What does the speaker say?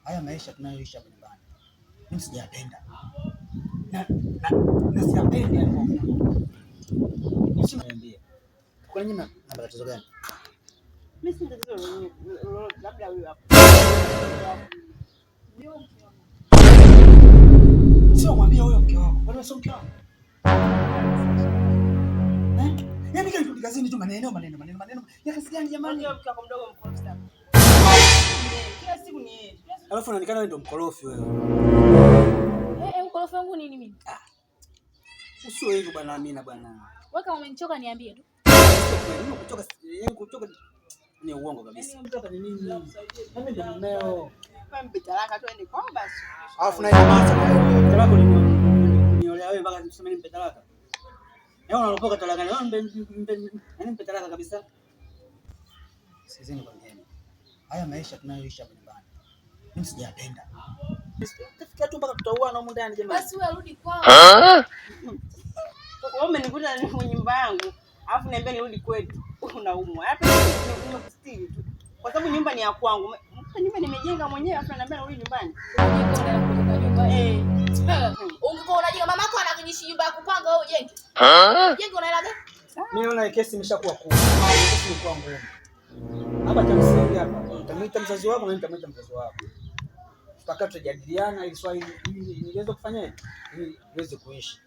haya maisha tunayoishi hapa nyumbani mimi sijapenda. Na siyapendi hapo. Niambie. Kwa nini na tatizo gani? Mimi si tatizo labda wewe hapo. Sio mwambie huyo mke wako. Kwa nini sio mke wako? Yaani kile kitu kazini tu maneno. Ya kazi gani jamani? Ndio mke wako mdogo mkorofi sana. Kila siku ni yeye. Alafu unaonekana wewe ndio mkorofi wewe. Ukorofi wangu nini mimi? Usio hivyo bwana Amina bwana. Wewe kama umenichoka niambie tu. Kuchoka ni uongo kabisa. Mtoka ni nini? Mimi ndio mmeo. Mpe talaka tu ende kwao basi. Alafu na nyamaza na wewe. Talaka niolea wewe mpaka niseme nimpe talaka. Leo unalopoka talaka leo mpe talaka kabisa. Sizeni kwa ngeni. Haya maisha tunayoishi hapa nyumbani. Mimi sijapenda. Tafikia tu mpaka tutauana huko ndani jamani. Basi wewe rudi kwao. Wewe umenikuta ni mwenye nyumba yangu. Alafu niambia nirudi kwetu. Unaumwa. Hapa nimekustiri tu. Kwa sababu nyumba ni ya kwangu. Nyumba nimejenga mwenyewe afa naambia narudi nyumbani. Ungekuwa unajenga mamako anakujishi nyumba ya kupanga wewe ujenge. Ujenge unaela gani? Mimi naona kesi imeshakuwa kubwa. Kesi ni kwa ngumu. Hapa cha msingi hapa. Utamwita mzazi wako na nitamwita mzazi wako. Tutakaa tujadiliana ili swali ili niweze kufanya ili niweze kuishi.